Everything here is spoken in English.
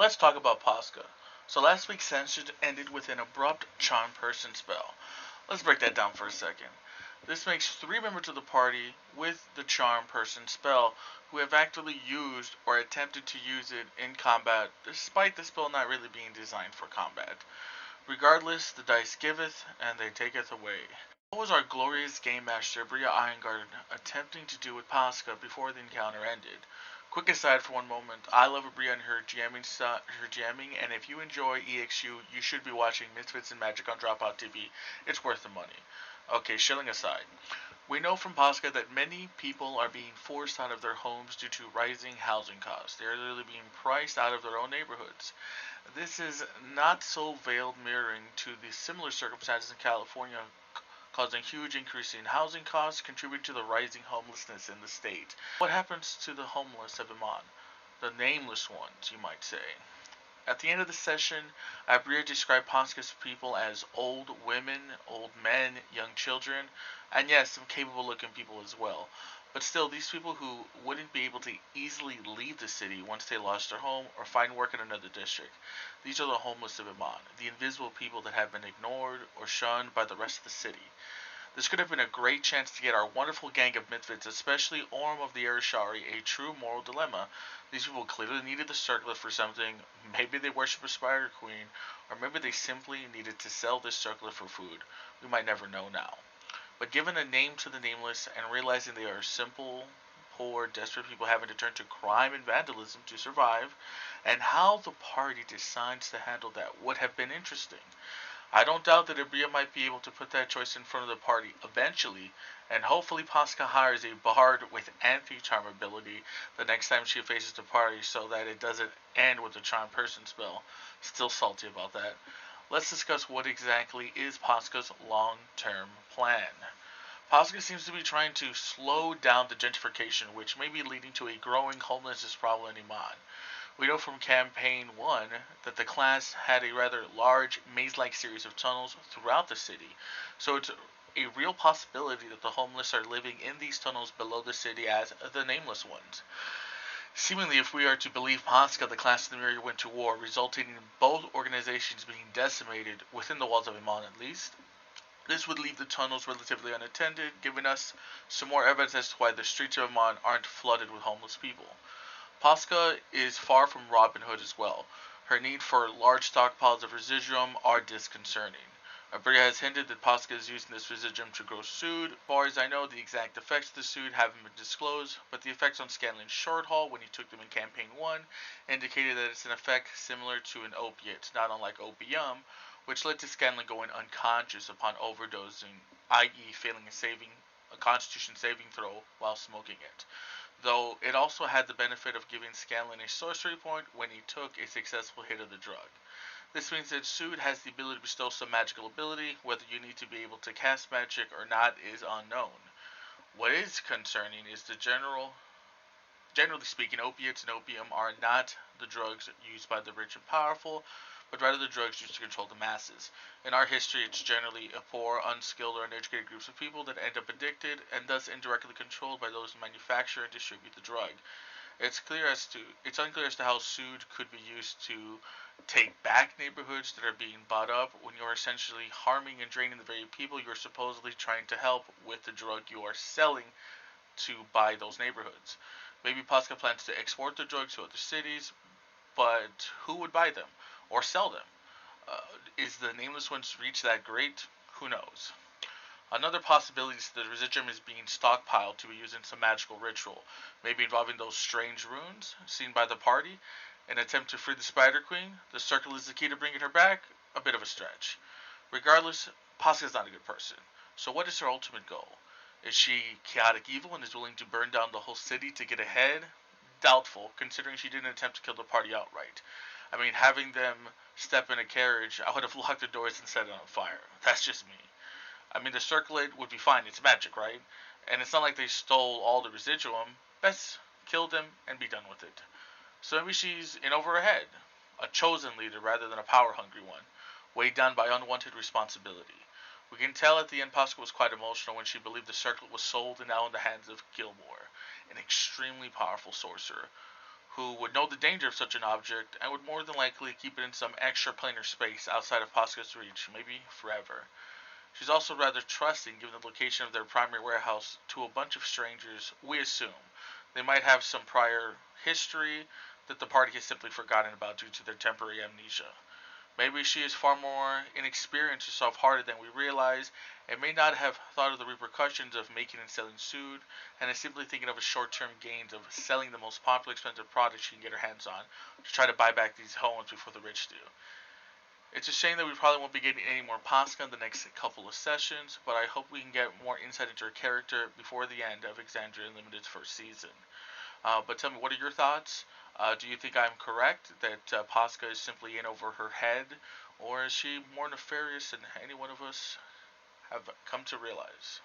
Let's talk about Paska. So last week's session ended with an abrupt charm person spell. Let's break that down for a second. This makes three members of the party with the charm person spell who have actively used or attempted to use it in combat, despite the spell not really being designed for combat. Regardless, the dice giveth, and they taketh away. What was our glorious game master Bria Ironguard attempting to do with Paska before the encounter ended? Quick aside for one moment, I love Bria and her jamming, and if you enjoy EXU, you should be watching Misfits and Magic on Dropout TV. It's worth the money. Okay, shilling aside. We know from Paska that many people are being forced out of their homes due to rising housing costs. They are literally being priced out of their own neighborhoods. This is not so veiled mirroring to the similar circumstances in California, causing huge increase in housing costs, contributing to the rising homelessness in the state. What happens to the homeless of Iman? The nameless ones, you might say. At the end of the session, Abrir described Paska's people as old women, old men, young children, and yes, some capable looking people as well. But still, these people who wouldn't be able to easily leave the city once they lost their home or find work in another district. These are the homeless of Iman, the invisible people that have been ignored or shunned by the rest of the city. This could have been a great chance to get our wonderful gang of misfits, especially Orm of the Erishari, a true moral dilemma. These people clearly needed the circlet for something. Maybe they worship a spider queen, or maybe they simply needed to sell this circlet for food. We might never know now. But given a name to the nameless and realizing they are simple, poor, desperate people having to turn to crime and vandalism to survive, and how the party decides to handle that would have been interesting. I don't doubt that Abria might be able to put that choice in front of the party eventually, and hopefully Pasca hires a bard with anti-charm ability the next time she faces the party so that it doesn't end with a charm person spell. Still salty about that. Let's discuss what exactly is Pasca's long-term plan. Pasca seems to be trying to slow down the gentrification, which may be leading to a growing homelessness problem in Iman. We know from Campaign 1 that the class had a rather large maze-like series of tunnels throughout the city, so it's a real possibility that the homeless are living in these tunnels below the city as the nameless ones. Seemingly, if we are to believe Paska, the class in the mirror went to war, resulting in both organizations being decimated within the walls of Iman at least. This would leave the tunnels relatively unattended, giving us some more evidence as to why the streets of Iman aren't flooded with homeless people. Paska is far from Robin Hood as well. Her need for large stockpiles of residuum are disconcerting. Abria has hinted that Paska is using this residuum to grow Sood. As far as I know, the exact effects of the Sood haven't been disclosed, but the effects on Scanlan Shorthall when he took them in Campaign 1 indicated that it's an effect similar to an opiate, not unlike opium, which led to Scanlan going unconscious upon overdosing, i.e. failing a constitution saving throw while smoking it, though it also had the benefit of giving Scanlan a sorcery point when he took a successful hit of the drug. This means that Sood has the ability to bestow some magical ability. Whether you need to be able to cast magic or not is unknown. What is concerning is generally speaking, opiates and opium are not the drugs used by the rich and powerful, but rather the drugs used to control the masses. In our history, it's generally a poor, unskilled, or uneducated groups of people that end up addicted and thus indirectly controlled by those who manufacture and distribute the drug. It's unclear as to how Sood could be used to take back neighborhoods that are being bought up when you're essentially harming and draining the very people you're supposedly trying to help with the drug you are selling to buy those neighborhoods. Maybe Pasca plans to export the drugs to other cities, but who would buy them or sell them? Is the nameless one's reach that great? Who knows? Another possibility is that the residuum is being stockpiled to be used in some magical ritual, maybe involving those strange runes seen by the party. An attempt to free the Spider Queen. The circle is the key to bringing her back. A bit of a stretch. Regardless, Pasca is not a good person. So what is her ultimate goal? Is she chaotic evil and is willing to burn down the whole city to get ahead? Doubtful, considering she didn't attempt to kill the party outright. I mean, having them step in a carriage, I would have locked the doors and set it on fire. That's just me. I mean, the circlet would be fine. It's magic, right? And it's not like they stole all the residuum. Best kill them and be done with it. So maybe she's in over her head. A chosen leader rather than a power-hungry one. Weighed down by unwanted responsibility. We can tell at the end Pascal was quite emotional when she believed the circlet was sold and now in the hands of Gilmore, an extremely powerful sorcerer, who would know the danger of such an object and would more than likely keep it in some extra planar space outside of Paska's reach, maybe forever. She's also rather trusting given the location of their primary warehouse to a bunch of strangers, we assume. They might have some prior history that the party has simply forgotten about due to their temporary amnesia. Maybe she is far more inexperienced or soft-hearted than we realize, and may not have thought of the repercussions of making and selling food, and is simply thinking of a short-term gains of selling the most popular expensive product she can get her hands on to try to buy back these homes before the rich do. It's a shame that we probably won't be getting any more Paska in the next couple of sessions, but I hope we can get more insight into her character before the end of Exandria Unlimited's first season. But tell me, what are your thoughts? Do you think I'm correct that Paska is simply in over her head, or is she more nefarious than any one of us have come to realize?